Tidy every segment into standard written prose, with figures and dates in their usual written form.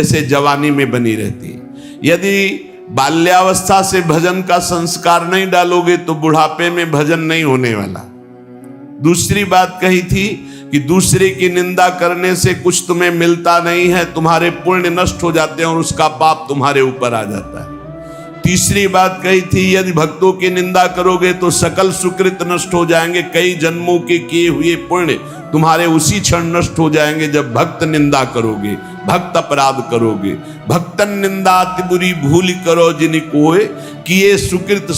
जैसे जवानी में बनी रहती है। यदि बाल्यावस्था से भजन का संस्कार नहीं डालोगे तो बुढ़ापे में भजन नहीं होने वाला। दूसरी बात कही थी कि दूसरे की निंदा करने से कुछ तुम्हें मिलता नहीं है, तुम्हारे पुण्य नष्ट हो जाते हैं और उसका पाप तुम्हारे ऊपर आ जाता है। तीसरी बात कही थी यदि भक्तों की निंदा करोगे तो सकल सुकृत नष्ट हो जाएंगे, कई जन्मों के किए हुए पुण्य तुम्हारे उसी क्षण नष्ट हो जाएंगे जब भक्त निंदा करोगे, भक्त अपराध करोगे। भक्तन निंदा अति बुरी भूल करो जिन कोय, किए सुकृत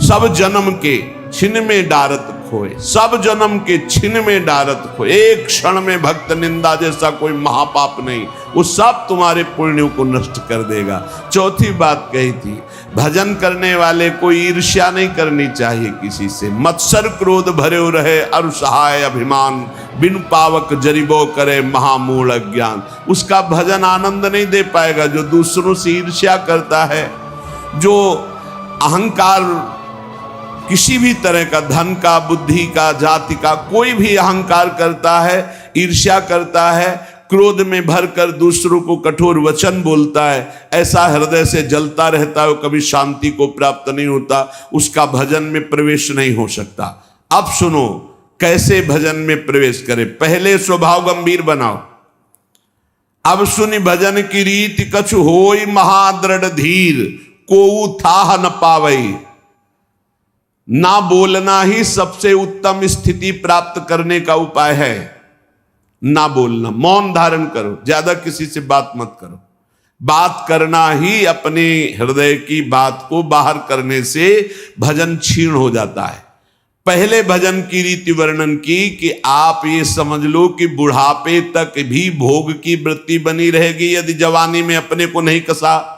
सब जन्म के छिन में डारत खोए। सब जन्म के छिन में डारत खोए। एक क्षण में भक्त निंदा जैसा कोई महापाप नहीं, वो सब तुम्हारे पुण्यों को नष्ट कर देगा। चौथी बात कही थी भजन करने वाले को ईर्ष्या नहीं करनी चाहिए किसी से। मत्सर क्रोध भरे रहे अरु सहाय अभिमान, बिन पावक जरिबो करे महामूढ़ अज्ञान। उसका भजन आनंद नहीं दे पाएगा। जो दूसरों से ईर्ष्या करता है, जो अहंकार किसी भी तरह का, धन का, बुद्धि का, जाति का, कोई भी अहंकार करता है, ईर्ष्या करता है, क्रोध में भरकर दूसरों को कठोर वचन बोलता है, ऐसा हृदय से जलता रहता है, कभी शांति को प्राप्त नहीं होता, उसका भजन में प्रवेश नहीं हो सकता। अब सुनो कैसे भजन में प्रवेश करे। पहले स्वभाव गंभीर बनाओ। अब सुनि भजन की रीति कछु होई महादृढ़ धीर, कोऊ थाह न पावई। ना बोलना ही सबसे उत्तम स्थिति प्राप्त करने का उपाय है। ना बोलना, मौन धारण करो, ज्यादा किसी से बात मत करो। बात करना ही अपने हृदय की बात को बाहर करने से भजन क्षीण हो जाता है। पहले भजन की रीति वर्णन की कि आप ये समझ लो कि बुढ़ापे तक भी भोग की वृत्ति बनी रहेगी यदि जवानी में अपने को नहीं कसा।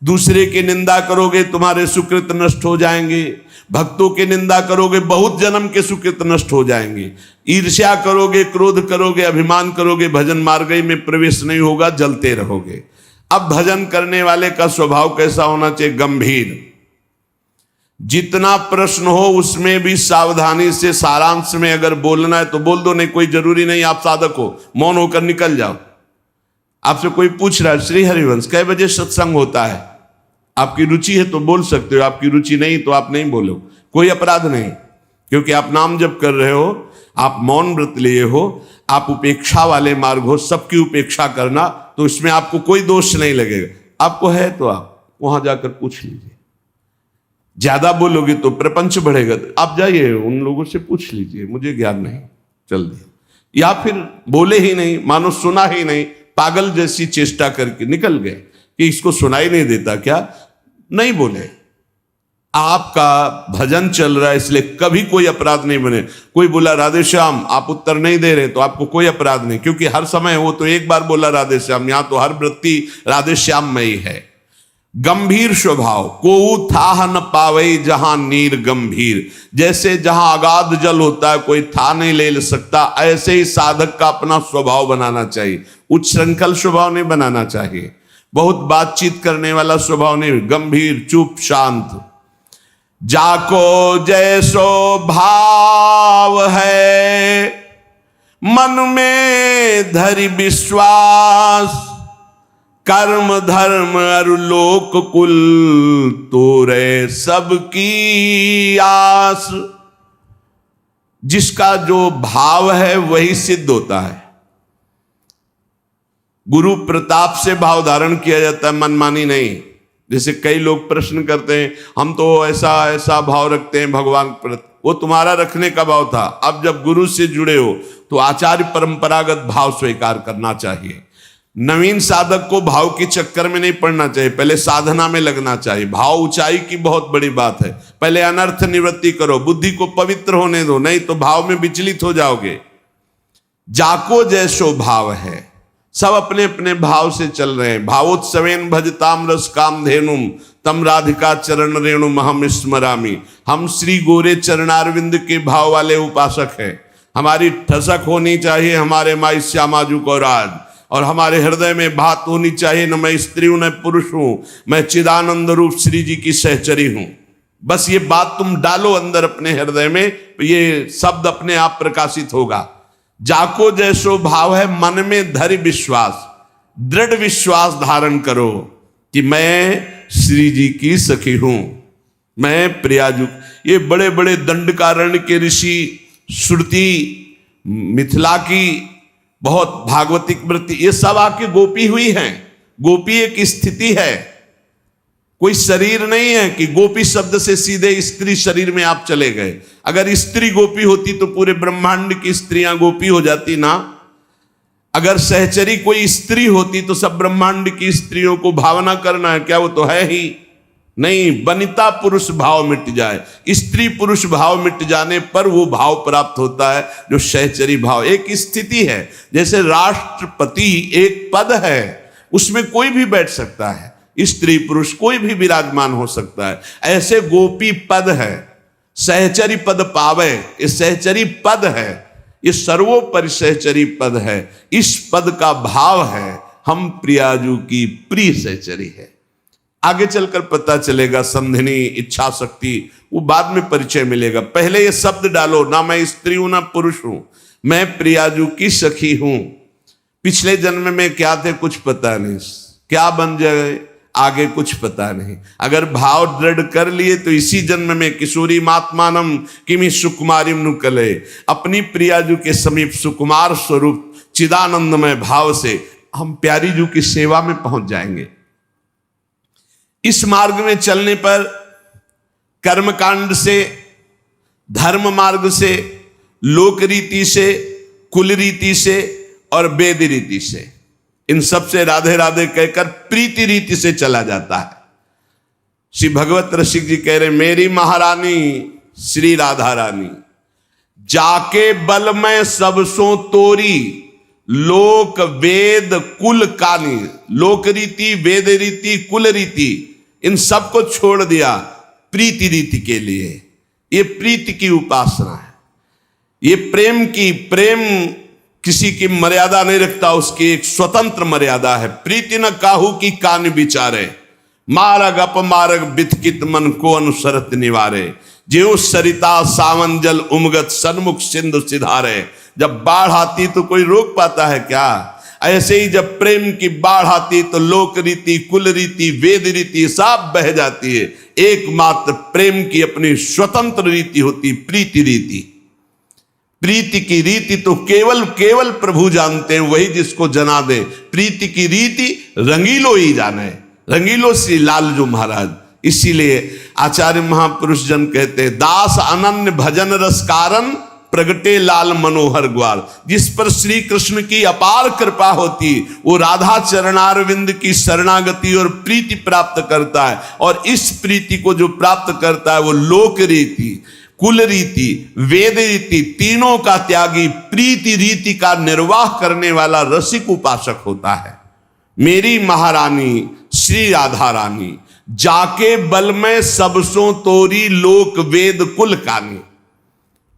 दूसरे की निंदा करोगे तुम्हारे सुकृत नष्ट हो जाएंगे। भक्तों की निंदा करोगे बहुत जन्म के सुकृत नष्ट हो जाएंगे। ईर्ष्या करोगे, क्रोध करोगे, अभिमान करोगे, भजन मार्ग में प्रवेश नहीं होगा, जलते रहोगे। अब भजन करने वाले का स्वभाव कैसा होना चाहिए? गंभीर। जितना प्रश्न हो उसमें भी सावधानी से सारांश में अगर बोलना है तो बोल दो, नहीं कोई जरूरी नहीं आप साधक हो, मौन होकर निकल जाओ। आपसे कोई पूछ रहा है श्री हरिवंश कै बजे सत्संग होता है, आपकी रुचि है तो बोल सकते हो, आपकी रुचि नहीं तो आप नहीं बोलो, कोई अपराध नहीं। क्योंकि आप नाम जप कर रहे हो, आप मौन व्रत लिए हो, आप उपेक्षा वाले मार्ग हो, सबकी उपेक्षा करना, तो इसमें आपको कोई दोष नहीं लगेगा। आपको है तो आप वहां जाकर पूछ लीजिए। ज्यादा बोलोगे तो प्रपंच बढ़ेगा। आप जाइए उन लोगों से पूछ लीजिए, मुझे ज्ञान नहीं, चल दिया। या फिर बोले ही नहीं, मानो सुना ही नहीं, पागल जैसी चेष्टा करके निकल गए कि इसको सुनाई नहीं देता क्या, नहीं बोले। आपका भजन चल रहा है इसलिए कभी कोई अपराध नहीं बने। कोई बोला राधे श्याम आप उत्तर नहीं दे रहे तो आपको कोई अपराध नहीं, क्योंकि हर समय वो तो एक बार बोला राधे श्याम, यहां तो हर वृत्ति राधे श्याम में ही है। गंभीर स्वभाव, कोऊ थाह न पावई जहां नीर गंभीर। जैसे जहां अगाध जल होता है कोई था नहीं ले सकता, ऐसे ही साधक का अपना स्वभाव बनाना चाहिए। उच्च श्रृंखल स्वभाव नहीं बनाना चाहिए, बहुत बातचीत करने वाला स्वभाव नहीं, गंभीर, चुप, शांत। जाको जैसो भाव है मन में धरि विश्वास, कर्म धर्म अरु लोक कुल तोरे सबकी आस। जिसका जो भाव है वही सिद्ध होता है। गुरु प्रताप से भाव धारण किया जाता है, मनमानी नहीं। जैसे कई लोग प्रश्न करते हैं हम तो ऐसा ऐसा भाव रखते हैं भगवान पर, वो तुम्हारा रखने का भाव था। अब जब गुरु से जुड़े हो तो आचार्य परंपरागत भाव स्वीकार करना चाहिए। नवीन साधक को भाव के चक्कर में नहीं पड़ना चाहिए, पहले साधना में लगना चाहिए। भाव ऊंचाई की बहुत बड़ी बात है। पहले अनर्थ निवृत्ति करो, बुद्धि को पवित्र होने दो, नहीं तो भाव में विचलित हो जाओगे। जाको जैसो भाव है, सब अपने अपने भाव से चल रहे हैं। भावोत्सवेन भजताम रस काम धेनुम तम राधिका चरण रेणु महम स्मरामी। हम श्री गोरे चरणारविंद के भाव वाले उपासक हैं। हमारी ठसक होनी चाहिए हमारे माई श्यामाजू को राज, और हमारे हृदय में बात होनी चाहिए न मैं स्त्री हूं न पुरुष हूं, मैं चिदानंद रूप श्री जी की सहचरी हूं। बस ये बात तुम डालो अंदर अपने हृदय में, ये शब्द अपने आप प्रकाशित होगा। जाको जैसो भाव है मन में धरि विश्वास। दृढ़ विश्वास धारण करो कि मैं श्री जी की सखी हूं, मैं प्रियाजू। ये बड़े बड़े दंडकारण्य के ऋषि, श्रुति, मिथिला की बहुत भागवतिक वृत्ति, ये सब आके गोपी हुई हैं। गोपी एक स्थिति है, कोई शरीर नहीं है कि गोपी शब्द से सीधे स्त्री शरीर में आप चले गए। अगर स्त्री गोपी होती तो पूरे ब्रह्मांड की स्त्रियां गोपी हो जाती ना। अगर सहचरी कोई स्त्री होती तो सब ब्रह्मांड की स्त्रियों को भावना करना है क्या? वो तो है ही नहीं। वनिता पुरुष भाव मिट जाए, स्त्री पुरुष भाव मिट जाने पर वो भाव प्राप्त होता है जो सहचरी भाव। एक स्थिति है, जैसे राष्ट्रपति एक पद है, उसमें कोई भी बैठ सकता है, स्त्री पुरुष कोई भी विराजमान हो सकता है। ऐसे गोपी पद है, सहचरी पद पावे, ये सहचरी पद है, ये सर्वोपरि सहचरी पद है। इस पद का भाव है हम प्रियाजू की प्रिय सहचरी है। आगे चलकर पता चलेगा संधिनी, इच्छा शक्ति, वो बाद में परिचय मिलेगा। पहले ये शब्द डालो, ना मैं स्त्री हूं ना पुरुष हूं, मैं प्रियाजू की सखी हूं। पिछले जन्म में क्या थे कुछ पता नहीं, क्या बन जाए आगे कुछ पता नहीं। अगर भाव दृढ़ कर लिए तो इसी जन्म में किशोरी मात्मानम किमि सुकुमारिम नुकले, अपनी प्रियाजू के समीप सुकुमार स्वरूप चिदानंदमय भाव से हम प्यारी जू की सेवा में पहुंच जाएंगे। इस मार्ग में चलने पर कर्मकांड से, धर्म मार्ग से, लोक रीति से, कुल रीति से और वेद रीति से, इन सब से राधे राधे कहकर प्रीति रीति से चला जाता है। श्री भगवत रसिक जी कह रहे, मेरी महारानी श्री राधा रानी, जाके बल में सबसों तोरी, लोक वेद कुल कानी। लोक रीति, वेद रीति, कुल रीति, इन सबको छोड़ दिया प्रीति रीति के लिए। ये प्रीति की उपासना है, ये प्रेम की, प्रेम किसी की मर्यादा नहीं रखता, उसकी एक स्वतंत्र मर्यादा है। प्रीति न काहू की कान विचारे, मारग अपमारग बिथकित मन को अनुसरत निवारे। ज्यों सरिता सावन जल उमगत सन्मुख सिंधु सिधारे। जब बाढ़ आती तो कोई रोक पाता है क्या? ऐसे ही जब प्रेम की बाढ़ आती तो लोक रीति, कुल रीति, वेद रीति सब बह जाती है। एकमात्र प्रेम की अपनी स्वतंत्र रीति होती, प्रीति रीति। प्रीति की रीति तो केवल केवल प्रभु जानते हैं, वही जिसको जना दे। प्रीति की रीति रंगीलो ही जाने, रंगीलो श्री लालजू महाराज। इसीलिए आचार्य महापुरुष जन कहते हैं, दास अनन्य भजन रस कारण प्रगटे लाल मनोहर ग्वाल। जिस पर श्री कृष्ण की अपार कृपा होती, वो राधा चरणारविंद की शरणागति और प्रीति प्राप्त करता है। और इस प्रीति को जो प्राप्त करता है वो लोक रीति, कुल रीति, वेद रीति, तीनों का त्यागी प्रीति रीति का निर्वाह करने वाला रसिक उपासक होता है। मेरी महारानी श्री राधा रानी, जाके बल में सबसों तोरी, लोक वेद कुल कानी।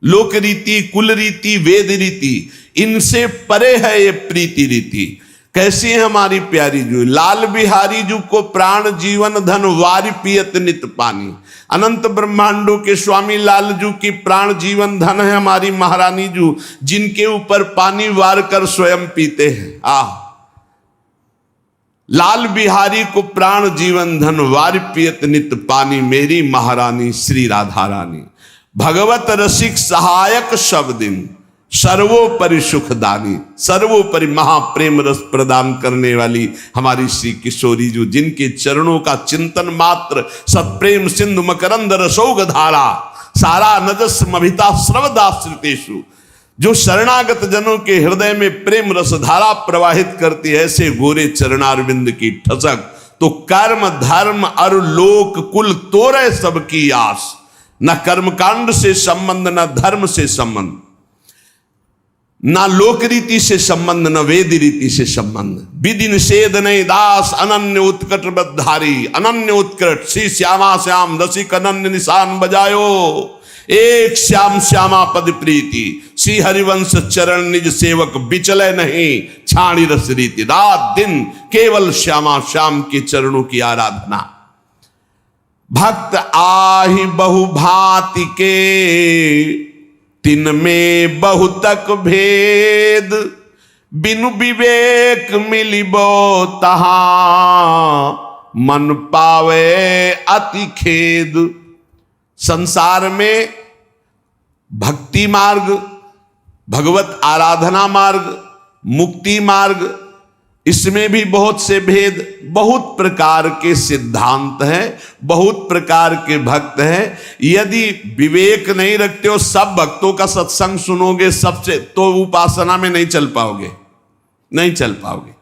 लोक रीति, कुल रीति, वेद रीति, इनसे परे है ये प्रीति रीति। कैसी है हमारी प्यारी जू? लाल बिहारी जू को प्राण जीवन धन वारि पियत नित पानी। अनंत ब्रह्मांडों के स्वामी लाल जू की प्राण जीवन धन है हमारी महारानी जू, जिनके ऊपर पानी वार कर स्वयं पीते हैं। लाल बिहारी को प्राण जीवन धन वारि पियत नित पानी, मेरी महारानी श्री राधा रानी। भगवत रसिक सहायक शब्दिन, सर्वोपरि सुखदानी। सर्वोपरि महाप्रेम रस प्रदान करने वाली हमारी श्री किशोरी जू, जिनके चरणों का चिंतन मात्र सत्प्रेम सिंधु मकरंद रसोग धारा, सारा नजस मभिता श्रवदाश्रितेषु। जो शरणागत जनों के हृदय में प्रेम रस धारा प्रवाहित करती है, ऐसे गोरे चरणारविंद की ठसक। तो कर्म धर्म अरु लोक कुल तोरे सबकी आस। न कर्मकांड से संबंध, न धर्म से संबंध, न लोक रीति से संबंध, न वेद रीति से संबंध। विधि निषेध नहीं दास अनन्य उत्कट बधारी। अनन्य उत्कट श्री श्यामा श्याम रसिक अनन्य निशान बजायो। एक श्याम श्यामा पद प्रीति, श्री हरिवंश चरण निज सेवक बिचले नहीं छाणी रस रीति। रात दिन केवल श्यामा श्याम के चरणों की आराधना। भक्त आहि बहुभांति के, तिन में बहुतक भेद। बिनु विवेक मिलिबो तहां मन पावे अति खेद। संसार में भक्ति मार्ग, भगवत आराधना मार्ग, मुक्ति मार्ग, इसमें भी बहुत से भेद, बहुत प्रकार के सिद्धांत हैं, बहुत प्रकार के भक्त हैं। यदि विवेक नहीं रखते हो, सब भक्तों का सत्संग सुनोगे सबसे, तो उपासना में नहीं चल पाओगे, नहीं चल पाओगे।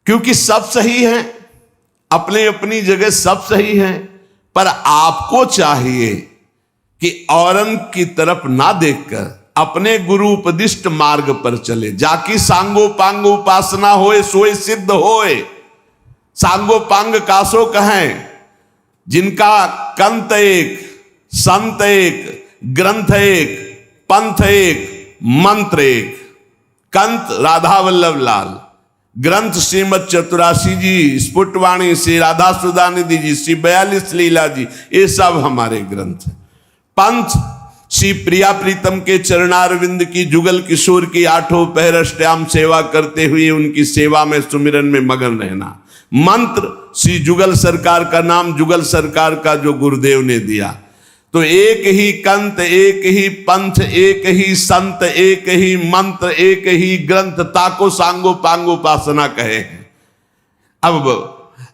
क्योंकि सब सही हैं, अपने अपनी जगह सब सही हैं, पर आपको चाहिए कि औरन की तरफ ना देखकर अपने गुरु उपदिष्ट मार्ग पर चले। जाकी सांगो पांग उपासना होए सोए सिद्ध होए। सांगो पांग कासो कहें, जिनका कंत एक, संत एक, ग्रंथ एक, पंथ एक, मंत्र एक। कंत राधा वल्लभ लाल, ग्रंथ श्रीमद चतुरासी जी, स्फुटवाणी श्री राधा सुधानिधि जी, श्री 42 लीला जी, ये सब हमारे ग्रंथ हैं। पंथ श्री प्रिया प्रीतम के चरणारविंद की, जुगल किशोर की 8 पहर अष्टयाम सेवा करते हुए उनकी सेवा में सुमिरन में मगन रहना। मंत्र श्री जुगल सरकार का नाम, जुगल सरकार का जो गुरुदेव ने दिया। तो एक ही कंत, एक ही पंथ, एक ही संत, एक ही मंत्र, एक ही ग्रंथ, ताको सांगो पांगो उपासना कहे हैं। अब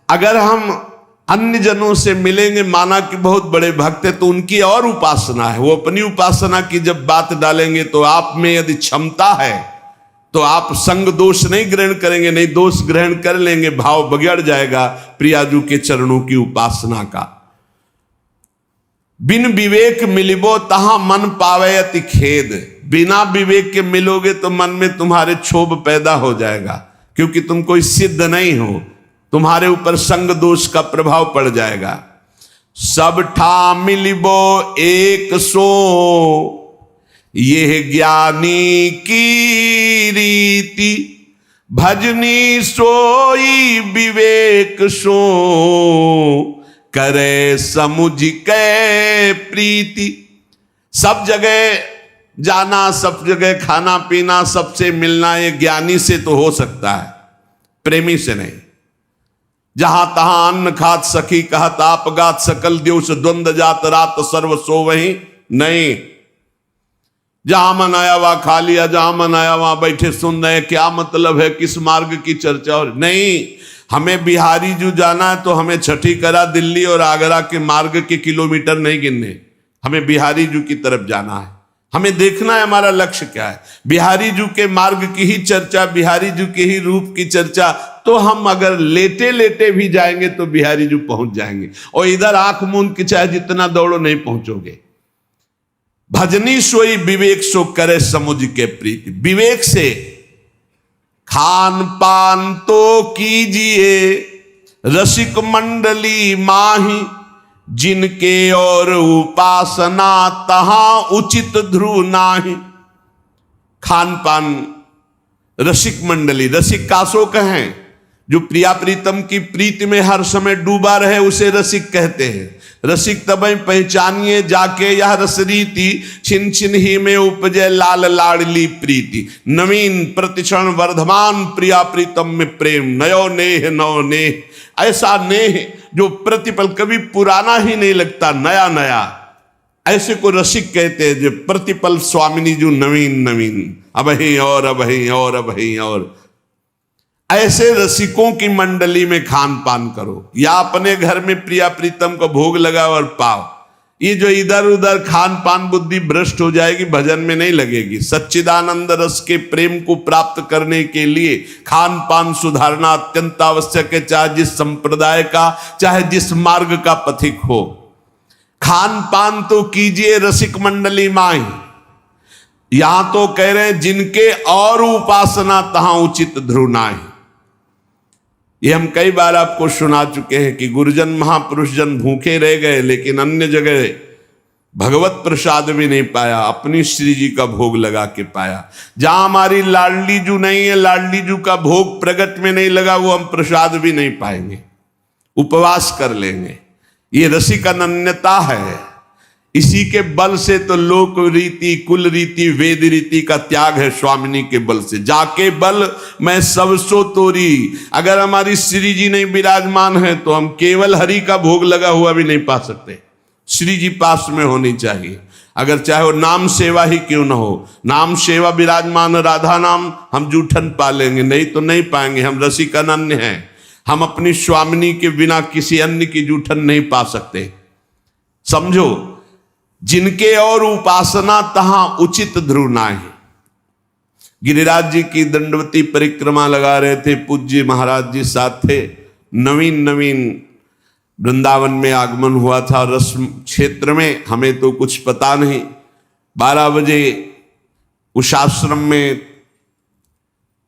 अगर हम अन्य जनों से मिलेंगे, माना कि बहुत बड़े भक्त है, तो उनकी और उपासना है, वो अपनी उपासना की जब बात डालेंगे तो आप में यदि क्षमता है तो आप संग दोष नहीं ग्रहण करेंगे, नहीं दोष ग्रहण कर लेंगे, भाव बिगड़ जाएगा प्रियाजू के चरणों की उपासना का। बिन विवेक मिलिबो तहां मन पावे अति खेद। बिना विवेक के मिलोगे तो मन में तुम्हारे क्षोभ पैदा हो जाएगा, क्योंकि तुम कोई सिद्ध नहीं हो, तुम्हारे ऊपर संग दोष का प्रभाव पड़ जाएगा। सब ठा मिलिबो एक सो, यह ज्ञानी की रीति। भजनी सोई विवेक सो, करे समुझ के प्रीति। सब जगह जाना, सब जगह खाना पीना, सबसे मिलना, ये ज्ञानी से तो हो सकता है, प्रेमी से नहीं। जहां तहां अन्न खात सखी कहत आप गात, सकल दिवस द्वंद जात रात सर्व सो वही नहीं। जहां मन आया वहां खा लिया, जहां मन आया वहां बैठे सुन रहे, क्या मतलब है, किस मार्ग की चर्चा और नहीं। हमें बिहारी जो जाना है तो हमें छठी करा दिल्ली और आगरा के मार्ग के किलोमीटर नहीं गिनने, हमें बिहारी जू की तरफ जाना है। हमें देखना है हमारा लक्ष्य क्या है। बिहारी जू के मार्ग की ही चर्चा, बिहारी जू के ही रूप की चर्चा, तो हम अगर लेटे लेटे भी जाएंगे तो बिहारी जू पहुंच जाएंगे, और इधर आंख मूंद के चाहे जितना दौड़ो नहीं पहुंचोगे। भजनी सोई विवेक सो करे समुझ के प्रीति। विवेक से खान पान तो कीजिए, रसिक मंडली माही। जिनके और उपासना तहां उचित ध्रुव नाही। खान पान, रसिक मंडली, रसिक कासो कहें, जो प्रिया प्रीतम की प्रीति में हर समय डूबा रहे उसे रसिक कहते हैं। रसिक तबई पहचानिए जाके यह रसरीति, छिन छिन ही में उपजे लाल लाडली प्रीति। नवीन प्रतिक्षण वर्धमान प्रिया प्रीतम में प्रेम, नयो नेह नौ नेह। ऐसा नेह जो प्रतिपल कभी पुराना ही नहीं लगता, नया नया, ऐसे को रसिक कहते हैं। जो प्रतिपल स्वामिनी जो नवीन नवीन, अब ही और अब ही और अब ही और। ऐसे रसिकों की मंडली में खान पान करो, या अपने घर में प्रिया प्रीतम को भोग लगाओ और पाओ। ये जो इधर उधर खान पान बुद्धि भ्रष्ट हो जाएगी, भजन में नहीं लगेगी। सच्चिदानंद रस के प्रेम को प्राप्त करने के लिए खान पान सुधारना अत्यंत आवश्यक है, चाहे जिस संप्रदाय का, चाहे जिस मार्ग का पथिक हो। खान पान तो कीजिए रसिक मंडली माई। यहां तो कह रहे हैं जिनके और उपासना तहां उचित ध्रुव नाहि। ये हम कई बार आपको सुना चुके हैं कि गुरुजन महापुरुष जन भूखे रह गए, लेकिन अन्य जगह भगवत प्रसाद भी नहीं पाया, अपनी श्री जी का भोग लगा के पाया। जहां हमारी लाडली जू नहीं है, लाडली जू का भोग प्रगट में नहीं लगा, वो हम प्रसाद भी नहीं पाएंगे, उपवास कर लेंगे। ये रसिक अनन्यता है। इसी के बल से तो लोक रीति, कुल रीति, वेद रीति का त्याग है स्वामिनी के बल से। जाके बल मैं सब सो तोरी। अगर हमारी श्री जी नहीं विराजमान है तो हम केवल हरि का भोग लगा हुआ भी नहीं पा सकते। श्री जी पास में होनी चाहिए, अगर चाहे वो नाम सेवा ही क्यों ना हो। नाम सेवा विराजमान राधा नाम हम जूठन पा लेंगे, नहीं तो नहीं पाएंगे। हम रसिक अनन्य हैं, हम अपनी स्वामिनी के बिना किसी अन्य की जूठन नहीं पा सकते। समझो, जिनके और उपासना तहां उचित ध्रुव नाहि। गिरिराज जी की दंडवती परिक्रमा लगा रहे थे, पूज्य महाराज जी साथ थे। नवीन वृंदावन में आगमन हुआ था, रस क्षेत्र में, हमें तो कुछ पता नहीं। 12 बजे उस आश्रम में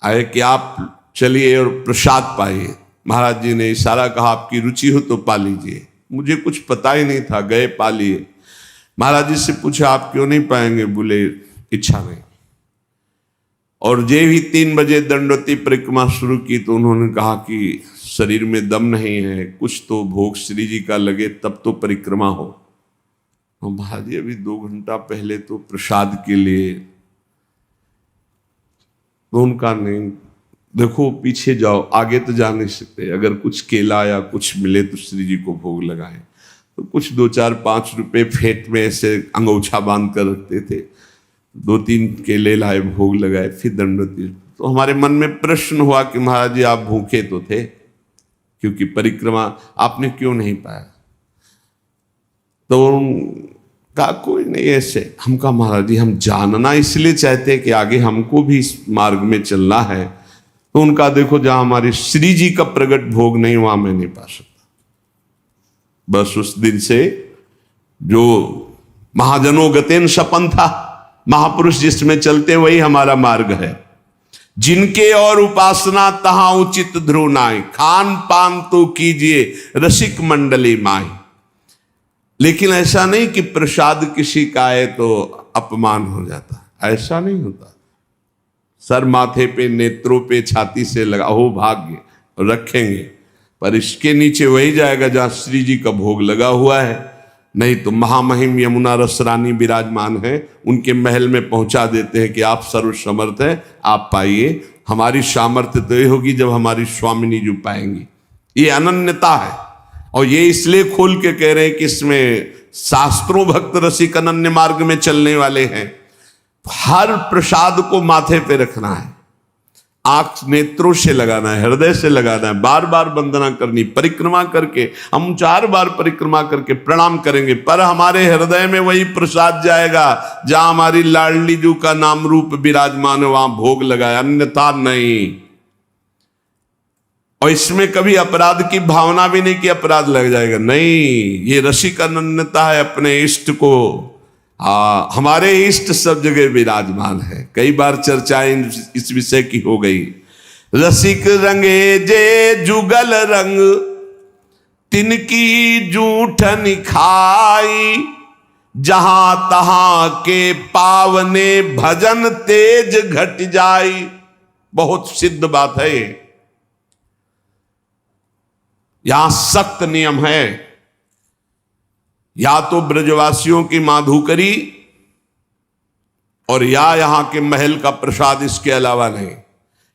आए कि आप चलिए और प्रसाद पाइए। महाराज जी ने इशारा कहा, आपकी रुचि हो तो पा लीजिए। मुझे कुछ पता ही नहीं था, गए पा लिए। महाराज जी से पूछा, आप क्यों नहीं पाएंगे? बोले इच्छा नहीं। और जे भी 3 बजे दंडवती परिक्रमा शुरू की तो उन्होंने कहा कि शरीर में दम नहीं है, कुछ तो भोग श्री जी का लगे तब तो परिक्रमा हो। महाराज जी अभी 2 घंटा पहले तो प्रसाद के लिए, तो उनका नहीं, देखो पीछे जाओ, आगे तो जा नहीं सकते। अगर कुछ केला या कुछ मिले तो श्री जी को भोग लगाएं। तो कुछ 2, 4, 5 रुपए फेंट में ऐसे अंगोछा बांध कर रखते थे। 2-3 केले लाए, भोग लगाए, फिर दंडवती। तो हमारे मन में प्रश्न हुआ कि महाराज जी आप भूखे तो थे, क्योंकि परिक्रमा आपने क्यों नहीं पाया? तो कहा कोई नहीं ऐसे। हम कहा महाराज जी हम जानना इसलिए चाहते हैं कि आगे हमको भी इस मार्ग में चलना है। तो उनका देखो, जहां हमारी श्री जी का प्रगट भोग नहीं वहां मैं नहीं पा सकता। बस उस दिन से जो महाजनों गतेन सपन था, महापुरुष जिसमें चलते वही हमारा मार्ग है। जिनके और उपासना तहां उचित ध्रुव नाहि, खान पान तो कीजिए रसिक मंडली माही। लेकिन ऐसा नहीं कि प्रसाद किसी का आए तो अपमान हो जाता, ऐसा नहीं होता। सर माथे पे, नेत्रों पे, छाती से लगा हो भाग्य रखेंगे, पर इसके नीचे वही जाएगा जहां श्री जी का भोग लगा हुआ है। नहीं तो महामहिम यमुना रस रानी विराजमान है, उनके महल में पहुंचा देते हैं कि आप सर्वसमर्थ हैं, आप पाइए। हमारी सामर्थ्य तो ये होगी जब हमारी स्वामिनी जी पाएंगी। ये अनन्यता है, और ये इसलिए खोल के कह रहे हैं कि इसमें शास्त्रों भक्त रसिक अनन्य मार्ग में चलने वाले हैं। हर प्रसाद को माथे पे रखना है, आंख नेत्रों से लगाना है, हृदय से लगाना है, बार बार वंदना करनी। परिक्रमा करके हम 4 बार परिक्रमा करके प्रणाम करेंगे, पर हमारे हृदय में वही प्रसाद जाएगा जहां हमारी लाडली जू का नाम रूप विराजमान है, वहां भोग लगाए, अन्यथा नहीं। और इसमें कभी अपराध की भावना भी नहीं कि अपराध लग जाएगा, नहीं। ये रसिक अनन्यता है, अपने इष्ट को, हमारे इष्ट सब जगह विराजमान है। कई बार चर्चाएं इस विषय की हो गई। रसिक रंगे जे जुगल रंग, तिनकी जूठन खाई, जहां तहां के पावने भजन तेज घट जाई। बहुत सिद्ध बात है ये। यहां सख्त नियम है, या तो ब्रजवासियों की माधुकरी और या यहां के महल का प्रसाद, इसके अलावा नहीं।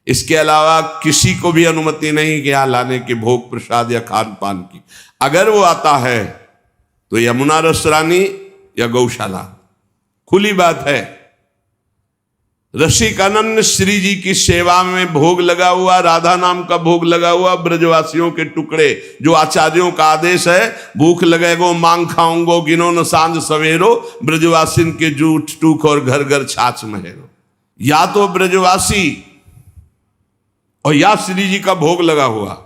इसके अलावा किसी को भी अनुमति नहीं कि यहां लाने के भोग प्रसाद या खान पान की। अगर वो आता है तो यमुना रस रानी या गौशाला, खुली बात है। रसिक अनन्य श्री जी की सेवा में भोग लगा हुआ, राधा नाम का भोग लगा हुआ, ब्रजवासियों के टुकड़े, जो आचार्यों का आदेश है, भूख लगेगो मांग खाऊंगो, गिनो न सांझ सवेरो, ब्रजवासिन के जूठ टूक और घर घर छाछ महेरो। या तो ब्रजवासी और या श्री जी का भोग लगा हुआ,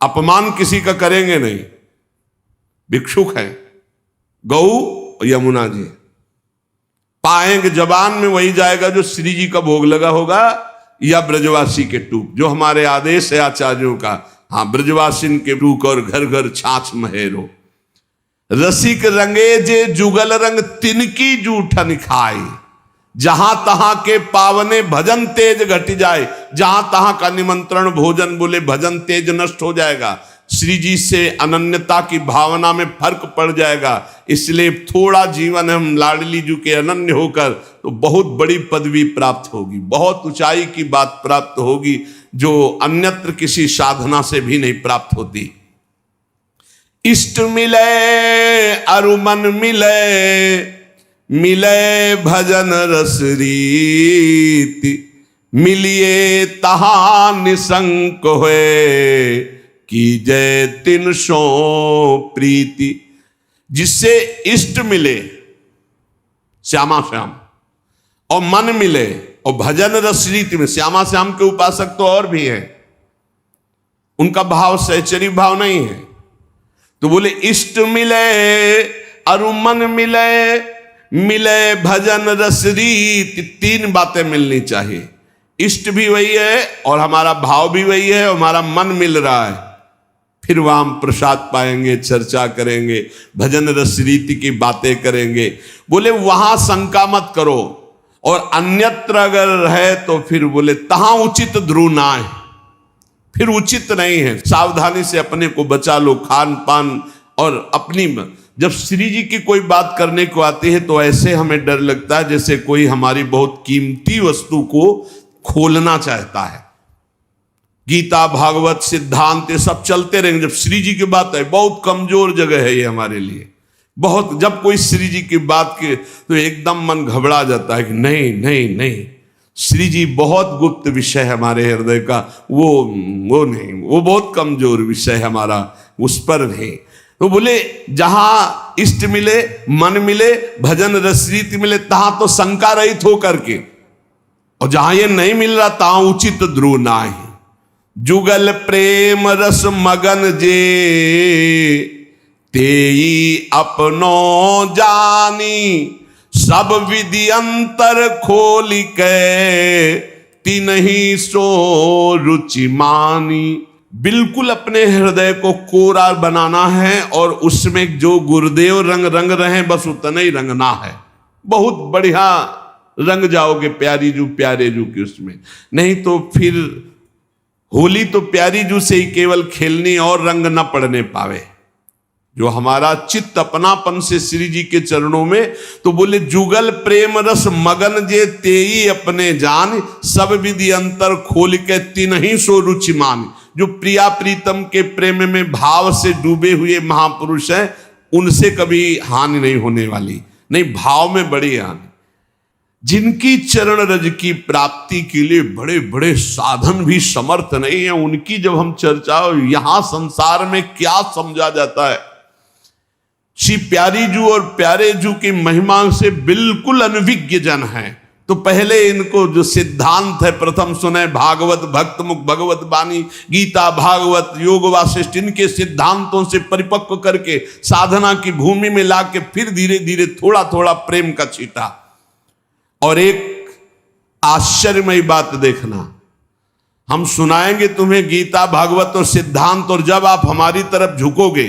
अपमान किसी का करेंगे नहीं। भिक्षुक है, गौ और यमुना जी पाएंगे, जबान में वही जाएगा जो श्री जी का भोग लगा होगा, या ब्रजवासी के टूक, जो हमारे आदेश है आचार्यों का। हाँ, ब्रजवासिन के टूक और घर घर छाछ महेरो। रसिक रंगे जे जुगल रंग, तिनकी जूठन खाई, जहां तहां के पावने भजन तेज घट जाए। जहां तहां का निमंत्रण भोजन बोले भजन तेज नष्ट हो जाएगा। श्री जी से अनन्यता की भावना में फर्क पड़ जाएगा। इसलिए थोड़ा जीवन हम लाडली जी के अनन्य होकर तो बहुत बड़ी पदवी प्राप्त होगी, बहुत ऊंचाई की बात प्राप्त होगी, जो अन्यत्र किसी साधना से भी नहीं प्राप्त होती। इष्ट मिले अरु मन मिले, मिले भजन रस रीति, मिलिए तहा निसंक होए, की जय तिन सो प्रीति। जिससे इष्ट मिले श्यामा श्याम और मन मिले और भजन रस रीति में, श्यामा श्याम के उपासक तो और भी हैं, उनका भाव सहचरी भाव नहीं है। तो बोले इष्ट मिले अरु मन मिले, मिले भजन रस रीति। तीन बातें मिलनी चाहिए, इष्ट भी वही है और हमारा भाव भी वही है, हमारा मन मिल रहा है, फिर वहां हम प्रसाद पाएंगे, चर्चा करेंगे, भजन रस रीति की बातें करेंगे। बोले वहां शंका मत करो, और अन्यत्र अगर है तो फिर बोले तहां उचित ध्रुव ना है, फिर उचित नहीं है। सावधानी से अपने को बचा लो, खान पान और अपनी। जब श्री जी की कोई बात करने को आती है तो ऐसे हमें डर लगता है जैसे कोई हमारी बहुत कीमती वस्तु को खोलना चाहता है। गीता भागवत सिद्धांत ये सब चलते रहेंगे, जब श्री जी की बात है बहुत कमजोर जगह है ये हमारे लिए बहुत। जब कोई श्री जी की बात के तो एकदम मन घबरा जाता है कि नहीं नहीं नहीं, श्री जी बहुत गुप्त विषय है हमारे हृदय का, वो नहीं, वो बहुत कमजोर विषय है हमारा, उस पर नहीं। तो बोले जहां इष्ट मिले, मन मिले, भजन रस रीति मिले, तहां तो शंका रहित हो करके, और जहां ये नहीं मिल रहा तहां उचित ध्रुव नाहि। जुगल प्रेम रस मगन जे, तेई अपनो जानी, सब विधि अंतर खोली के, तिन्ही सो रुचि मानी। बिल्कुल अपने हृदय को कोरा बनाना है और उसमें जो गुरुदेव रंग रंग रहे बस उतना ही रंगना है। बहुत बढ़िया रंग जाओगे प्यारी जू प्यारे जू की उसमें, नहीं तो फिर होली तो प्यारी जू से ही केवल खेलनी और रंग न पड़ने पावे। जो हमारा चित्त अपनापन से श्री जी के चरणों में, तो बोले जुगल प्रेम रस मगन जे, तेई अपने जान, सब विधि अंतर खोल के तिन्ही सो रुचि मान। जो प्रिया प्रीतम के प्रेम में भाव से डूबे हुए महापुरुष हैं, उनसे कभी हानि नहीं होने वाली, नहीं भाव में बड़ी हानि। जिनकी चरण रज की प्राप्ति के लिए बड़े बड़े साधन भी समर्थ नहीं है, उनकी जब हम चर्चा, यहां संसार में क्या समझा जाता है। श्री प्यारी जू और प्यारे जू की महिमा से बिल्कुल अनभिज्ञ जन है, तो पहले इनको जो सिद्धांत है प्रथम सुने, भागवत भक्त मुख भगवत बानी, गीता भागवत योग वासिष्ठ, इनके सिद्धांतों से परिपक्व करके साधना की भूमि में लाके फिर धीरे धीरे थोड़ा थोड़ा प्रेम का छींटा। और एक आश्चर्यमयी बात देखना, हम सुनाएंगे तुम्हें गीता भागवत और सिद्धांत, और जब आप हमारी तरफ झुकोगे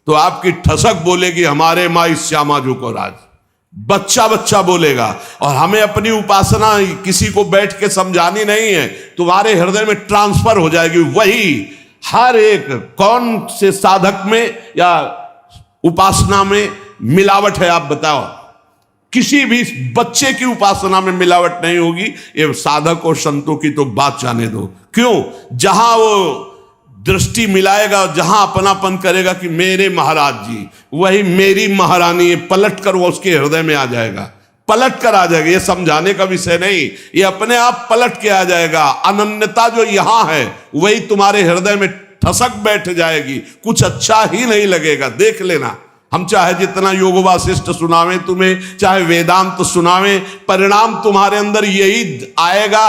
तो आपकी ठसक बोलेगी हमारे माई श्यामा झुको राज, बच्चा बच्चा बोलेगा। और हमें अपनी उपासना किसी को बैठ के समझानी नहीं है, तुम्हारे हृदय में ट्रांसफर हो जाएगी वही। हर एक कौन से साधक में या उपासना में मिलावट है आप बताओ? किसी भी बच्चे की उपासना में मिलावट नहीं होगी, ये साधक और संतों की तो बात जाने दो। क्यों? जहां वो दृष्टि मिलाएगा, जहां अपनापन करेगा कि मेरे महाराज जी, वही मेरी महारानी है, पलट कर वो उसके हृदय में आ जाएगा, पलट कर आ जाएगा। ये समझाने का विषय नहीं, ये अपने आप पलट के आ जाएगा। अनन्यता जो यहां है वही तुम्हारे हृदय में ठसक बैठ जाएगी, कुछ अच्छा ही नहीं लगेगा। देख लेना, हम चाहे जितना योग वासिष्ठ सुनावे तुम्हें, चाहे वेदांत सुनावे, परिणाम तुम्हारे अंदर यही आएगा।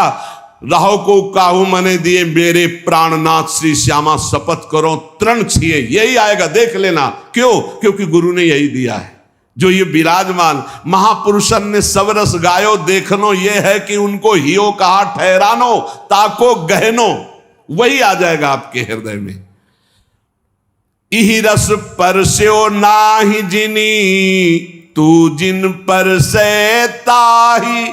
राहो को काहू मने दिए, मेरे प्राणनाथ श्री श्यामा शपथ करो तृण छिए, यही आएगा। देख लेना, क्यों? क्योंकि गुरु ने यही दिया है। जो ये विराजमान महापुरुषन ने सब रस गायो देखनो, ये है कि उनको हियो कहा ठहरानो, ताको गहनो, वही आ जाएगा आपके हृदय में। इही रस परस्यो नाही जिनी, तू जिन पर से ताही,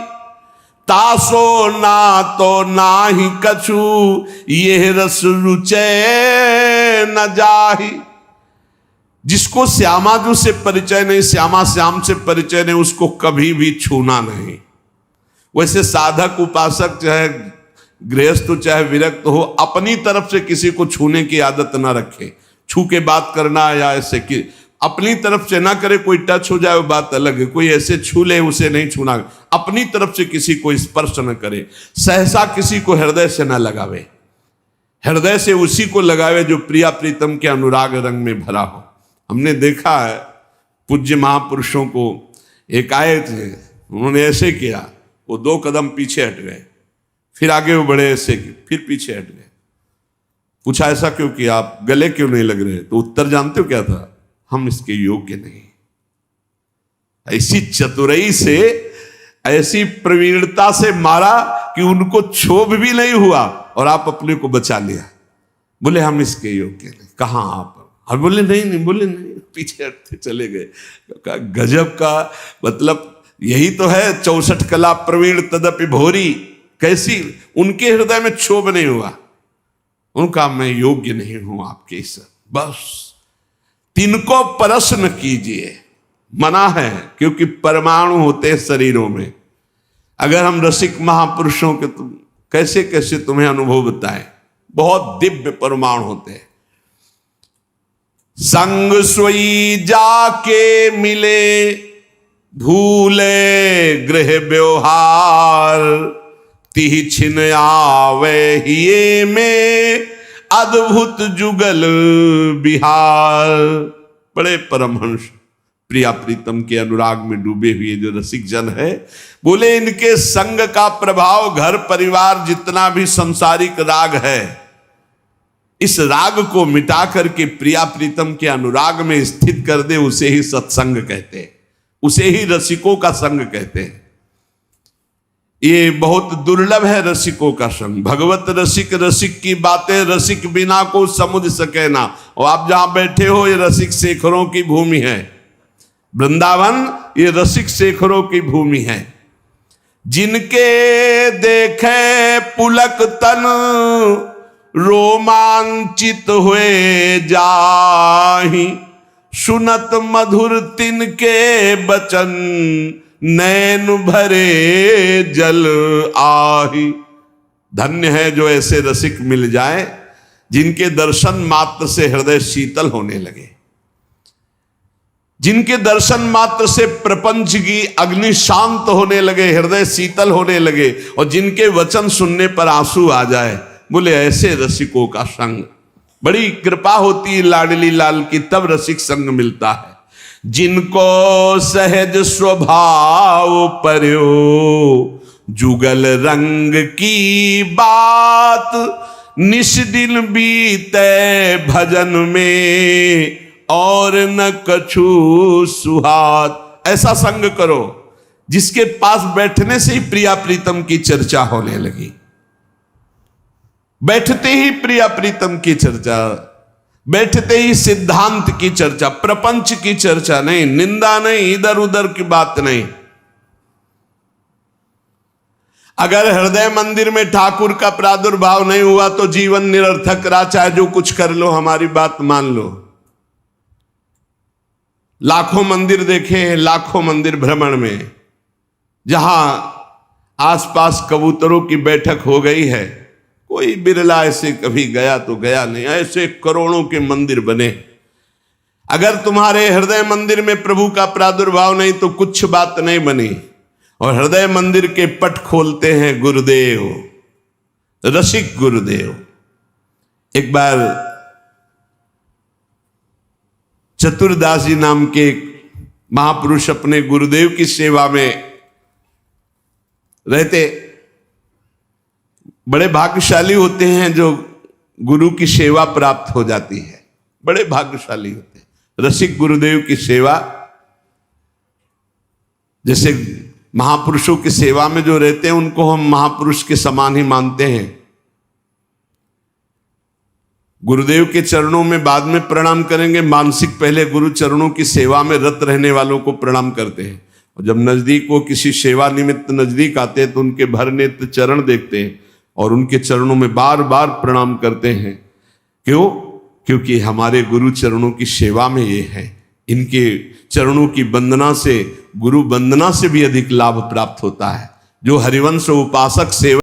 तासो ना तो ना ही कछु, ये रस रुचे न जाही। जिसको श्यामाजू से परिचय नहीं, श्यामा श्याम से परिचय नहीं, उसको कभी भी छूना नहीं। वैसे साधक उपासक चाहे गृहस्थ चाहे विरक्त हो, अपनी तरफ से किसी को छूने की आदत ना रखे। छू के बात करना या ऐसे कि अपनी तरफ से ना करे, कोई टच हो जाए वो बात अलग है, कोई ऐसे छू ले उसे नहीं छूना। अपनी तरफ से किसी को स्पर्श न करे, सहसा किसी को हृदय से ना लगावे, हृदय से उसी को लगावे जो प्रिया प्रीतम के अनुराग रंग में भरा हो। हमने देखा है पूज्य महापुरुषों को, एक आए थे, उन्होंने ऐसे किया, वो 2 कदम पीछे हट गए, फिर आगे वो बढ़े, ऐसे की फिर पीछे हट गए। पूछा ऐसा क्यों किया, आप गले क्यों नहीं लग रहे? तो उत्तर जानते हो क्या था? हम इसके योग्य नहीं। ऐसी चतुराई से, ऐसी प्रवीणता से मारा कि उनको क्षोभ भी नहीं हुआ और आप अपने को बचा लिया। बोले हम इसके योग्य नहीं। कहां आप? और बोले नहीं, बोले नहीं, पीछे हटते चले गए। गजब का मतलब यही तो है, 64 कला प्रवीण तदपि भोरी। कैसी उनके हृदय में क्षोभ नहीं हुआ, उनका मैं योग्य नहीं हूं आपके इस। बस तिनको प्रश्न कीजिए, मना है, क्योंकि परमाणु होते हैं शरीरों में। अगर हम रसिक महापुरुषों के तुम कैसे कैसे तुम्हें अनुभव बताएं, बहुत दिव्य परमाणु होते हैं। संग सोई जाके मिले, भूले गृह व्यवहार, तिहि छिन आवे हिये में, अद्भुत जुगल बिहार। बड़े परमहंस प्रिया प्रीतम के अनुराग में डूबे हुए जो रसिक जन है, बोले इनके संग का प्रभाव घर परिवार जितना भी संसारिक राग है, इस राग को मिटा करके प्रिया प्रीतम के अनुराग में स्थित कर दे, उसे ही सत्संग कहते हैं, उसे ही रसिकों का संग कहते हैं। ये बहुत दुर्लभ है रसिकों का संग। भगवत रसिक, रसिक की बातें रसिक बिना को समझ सके ना। और आप जहां बैठे हो, ये रसिक शेखरों की भूमि है। वृंदावन ये रसिक शेखरों की भूमि है। जिनके देखे पुलक तन, रोमांचित हुए जाहि, सुनत मधुर तिनके बचन, नैन भरे जल आही। धन्य है जो ऐसे रसिक मिल जाए, जिनके दर्शन मात्र से हृदय शीतल होने लगे, जिनके दर्शन मात्र से प्रपंच की अग्नि शांत होने लगे, हृदय शीतल होने लगे, और जिनके वचन सुनने पर आंसू आ जाए। बोले ऐसे रसिकों का संग, बड़ी कृपा होती है लाडली लाल की, तब रसिक संग मिलता है। जिनको सहज स्वभाव पर्यो, जुगल रंग की बात, निश दिन बीते भजन में, और न कछु सुहात। ऐसा संग करो जिसके पास बैठने से ही प्रिया प्रीतम की चर्चा होने लगी, बैठते ही प्रिया प्रीतम की चर्चा, बैठते ही सिद्धांत की चर्चा, प्रपंच की चर्चा नहीं, निंदा नहीं, इधर उधर की बात नहीं। अगर हृदय मंदिर में ठाकुर का प्रादुर्भाव नहीं हुआ तो जीवन निरर्थक रहा, चाहे जो कुछ कर लो, हमारी बात मान लो। लाखों मंदिर देखे हैं, लाखों मंदिर भ्रमण में, जहां आसपास कबूतरों की बैठक हो गई है, कोई बिरला ऐसे कभी गया तो गया नहीं, ऐसे करोड़ों के मंदिर बने। अगर तुम्हारे हृदय मंदिर में प्रभु का प्रादुर्भाव नहीं तो कुछ बात नहीं बनी। और हृदय मंदिर के पट खोलते हैं गुरुदेव, रसिक गुरुदेव। एक बार चतुरदास जी नाम के एक महापुरुष अपने गुरुदेव की सेवा में रहते। बड़े भाग्यशाली होते हैं जो गुरु की सेवा प्राप्त हो जाती है, बड़े भाग्यशाली होते हैं। रसिक गुरुदेव की सेवा, जैसे महापुरुषों की सेवा में जो रहते हैं उनको हम महापुरुष के समान ही मानते हैं। गुरुदेव के चरणों में बाद में प्रणाम करेंगे, मानसिक पहले गुरु चरणों की सेवा में रत रहने वालों को प्रणाम करते हैं। और जब नजदीक वो किसी सेवा निमित्त नजदीक आते हैं तो उनके भर नेत्र चरण देखते हैं और उनके चरणों में बार बार प्रणाम करते हैं। क्यों? क्योंकि हमारे गुरु चरणों की सेवा में ये है। इनके चरणों की वंदना से, गुरु वंदना से भी अधिक लाभ प्राप्त होता है। जो हरिवंश उपासक सेवा